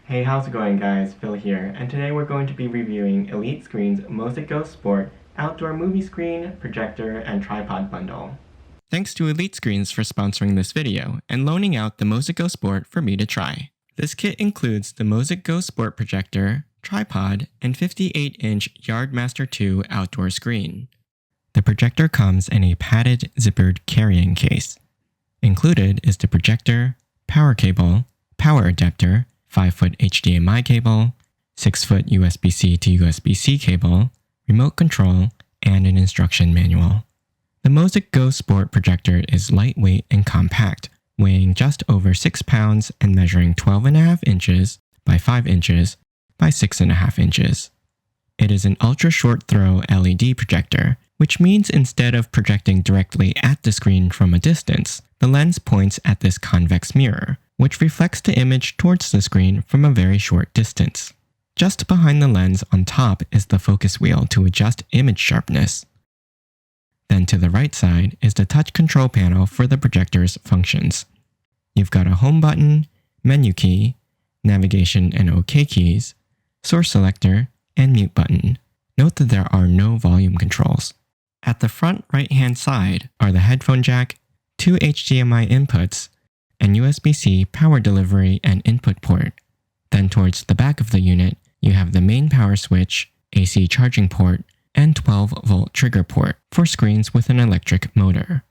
Hey, how's it going guys? Phil here, and today we're going to be reviewing Elite Screen's MosicGo Sport Outdoor Movie Screen, Projector, and Tripod Bundle. Thanks to Elite Screens for sponsoring this video and loaning out the MosicGo Sport for me to try. This kit includes the MosicGo Sport Projector, tripod, and 58-inch Yardmaster 2 outdoor screen. The projector comes in a padded, zippered carrying case. Included is the projector, power cable, power adapter, 5-foot HDMI cable, 6-foot USB-C to USB-C cable, remote control, and an instruction manual. The MosicGo Sport projector is lightweight and compact, weighing just over 6 pounds and measuring 12.5 inches by 5 inches by 6.5 inches. It is an ultra-short throw LED projector, which means instead of projecting directly at the screen from a distance, the lens points at this convex mirror, which reflects the image towards the screen from a very short distance. Just behind the lens on top is the focus wheel to adjust image sharpness. Then to the right side is the touch control panel for the projector's functions. You've got a home button, menu key, navigation and OK keys, source selector, and mute button. Note that there are no volume controls. At the front right-hand side are the headphone jack, 2 HDMI inputs, and USB-C power delivery and input port. Then towards the back of the unit, you have the main power switch, AC charging port, and 12-volt trigger port for screens with an electric motor.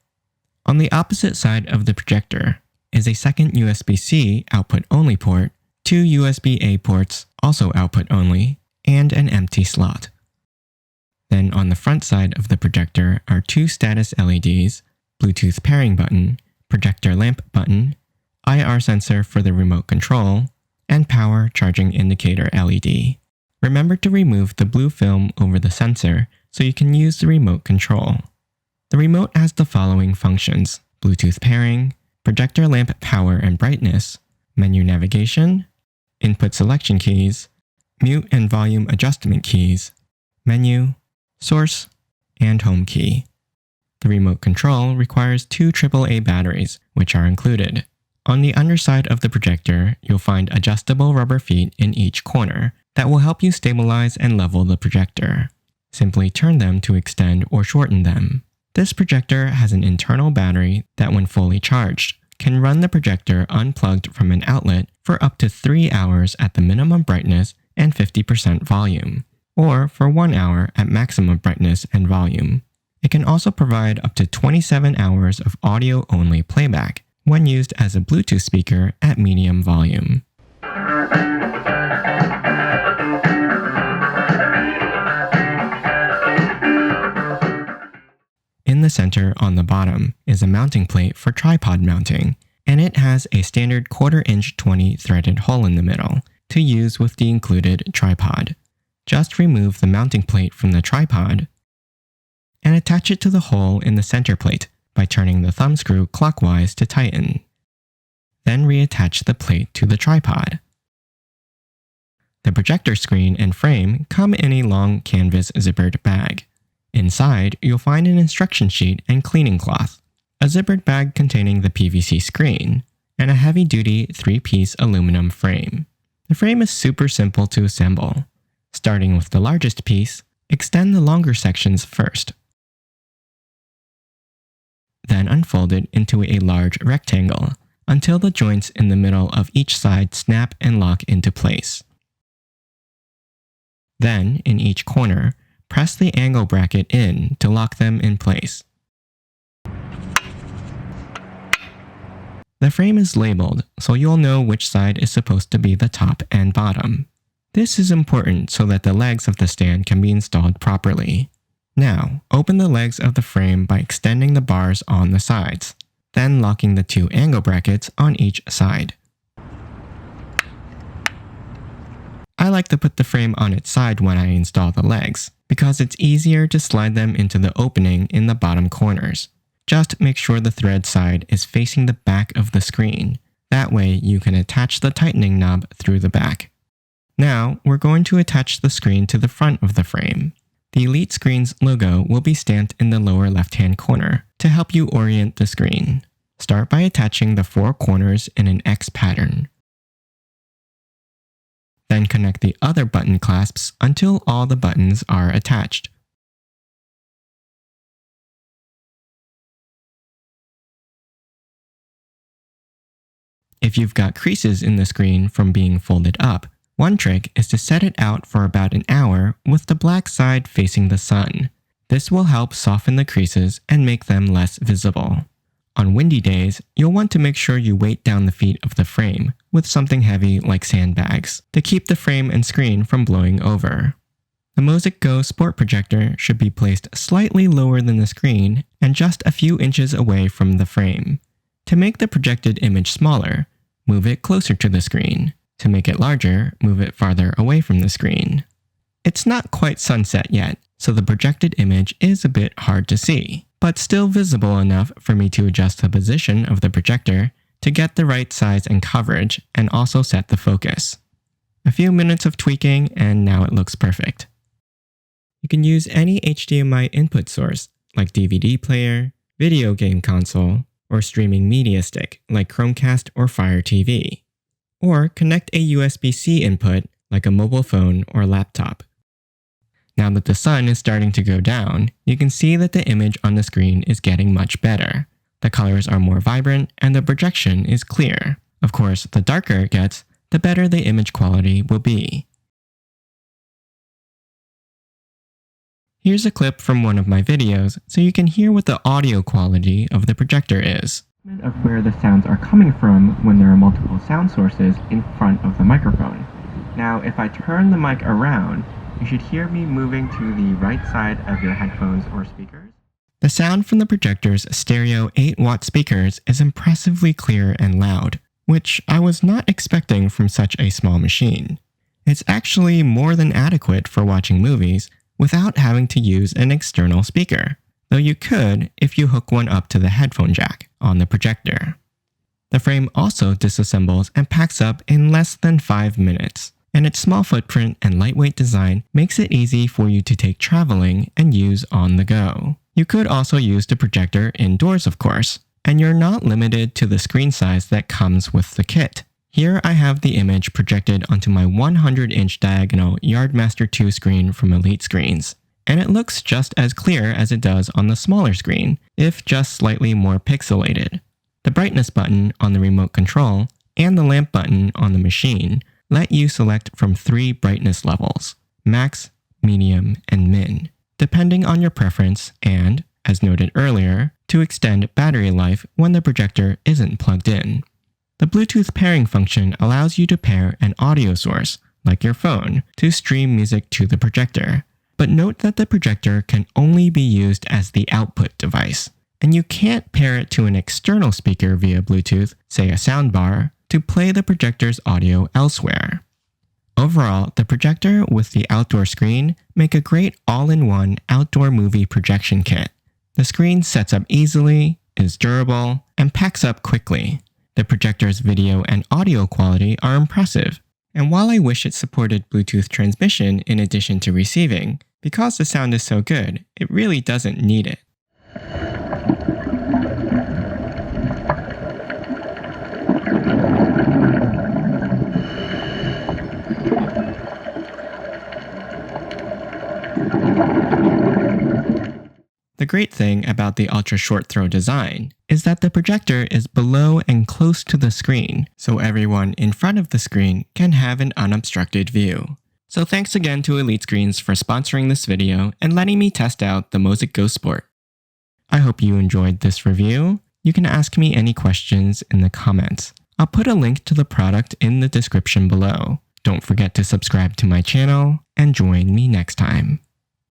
On the opposite side of the projector is a second USB-C output-only port, 2 USB-A ports, also output-only, and an empty slot. Then on the front side of the projector are 2 status LEDs, Bluetooth pairing button, projector lamp button, IR sensor for the remote control, and power charging indicator LED. Remember to remove the blue film over the sensor so you can use the remote control. The remote has the following functions: Bluetooth pairing, projector lamp power and brightness, menu navigation, input selection keys, mute and volume adjustment keys, menu, source, and home key. The remote control requires 2 AAA batteries, which are included. On the underside of the projector, you'll find adjustable rubber feet in each corner that will help you stabilize and level the projector. Simply turn them to extend or shorten them. This projector has an internal battery that, when fully charged, can run the projector unplugged from an outlet for up to 3 hours at the minimum brightness and 50% volume, or for 1 hour at maximum brightness and volume. It can also provide up to 27 hours of audio-only playback when used as a Bluetooth speaker at medium volume. In the center on the bottom is a mounting plate for tripod mounting, and it has a standard 1/4-inch 20 threaded hole in the middle to use with the included tripod. Just remove the mounting plate from the tripod and attach it to the hole in the center plate by turning the thumb screw clockwise to tighten. Then reattach the plate to the tripod. The projector screen and frame come in a long canvas zippered bag. Inside, you'll find an instruction sheet and cleaning cloth, a zippered bag containing the PVC screen, and a heavy-duty 3-piece aluminum frame. The frame is super simple to assemble. Starting with the largest piece, extend the longer sections first. Then unfold it into a large rectangle until the joints in the middle of each side snap and lock into place. Then, in each corner, press the angle bracket in to lock them in place. The frame is labeled, so you'll know which side is supposed to be the top and bottom. This is important so that the legs of the stand can be installed properly. Now, open the legs of the frame by extending the bars on the sides, then locking the 2 angle brackets on each side. I like to put the frame on its side when I install the legs, because it's easier to slide them into the opening in the bottom corners. Just make sure the thread side is facing the back of the screen. That way you can attach the tightening knob through the back. Now, we're going to attach the screen to the front of the frame. The Elite Screen's logo will be stamped in the lower left-hand corner to help you orient the screen. Start by attaching the 4 corners in an X pattern. and connect the other button clasps until all the buttons are attached. If you've got creases in the screen from being folded up, one trick is to set it out for about an hour with the black side facing the sun. This will help soften the creases and make them less visible. On windy days, you'll want to make sure you weight down the feet of the frame with something heavy like sandbags to keep the frame and screen from blowing over. The MosicGo Sport Projector should be placed slightly lower than the screen and just a few inches away from the frame. To make the projected image smaller, move it closer to the screen. To make it larger, move it farther away from the screen. It's not quite sunset yet, so the projected image is a bit hard to see, but still visible enough for me to adjust the position of the projector to get the right size and coverage and also set the focus. A few minutes of tweaking and now it looks perfect. You can use any HDMI input source like DVD player, video game console, or streaming media stick like Chromecast or Fire TV. Or connect a USB-C input like a mobile phone or laptop. Now that the sun is starting to go down, you can see that the image on the screen is getting much better. The colors are more vibrant and the projection is clear. Of course, the darker it gets, the better the image quality will be. Here's a clip from one of my videos so you can hear what the audio quality of the projector is. Of where the sounds are coming from when there are multiple sound sources in front of the microphone. Now, if I turn the mic around, you should hear me moving to the right side of your headphones or speakers. The sound from the projector's stereo 8-watt speakers is impressively clear and loud, which I was not expecting from such a small machine. It's actually more than adequate for watching movies without having to use an external speaker, though you could if you hook one up to the headphone jack on the projector. The frame also disassembles and packs up in less than 5 minutes, and its small footprint and lightweight design makes it easy for you to take traveling and use on the go. You could also use the projector indoors, of course, and you're not limited to the screen size that comes with the kit. Here I have the image projected onto my 100-inch diagonal Yardmaster 2 screen from Elite Screens, and it looks just as clear as it does on the smaller screen, if just slightly more pixelated. The brightness button on the remote control and the lamp button on the machine let you select from 3 brightness levels, max, medium, and min, depending on your preference and, as noted earlier, to extend battery life when the projector isn't plugged in. The Bluetooth pairing function allows you to pair an audio source, like your phone, to stream music to the projector. But note that the projector can only be used as the output device, and you can't pair it to an external speaker via Bluetooth, say a soundbar, to play the projector's audio elsewhere. Overall, the projector with the outdoor screen make a great all-in-one outdoor movie projection kit. The screen sets up easily, is durable, and packs up quickly. The projector's video and audio quality are impressive, and while I wish it supported Bluetooth transmission in addition to receiving, because the sound is so good, it really doesn't need it. The great thing about the ultra short throw design is that the projector is below and close to the screen, so everyone in front of the screen can have an unobstructed view. So thanks again to Elite Screens for sponsoring this video and letting me test out the MosicGo Sport. I hope you enjoyed this review. You can ask me any questions in the comments. I'll put a link to the product in the description below. Don't forget to subscribe to my channel and join me next time.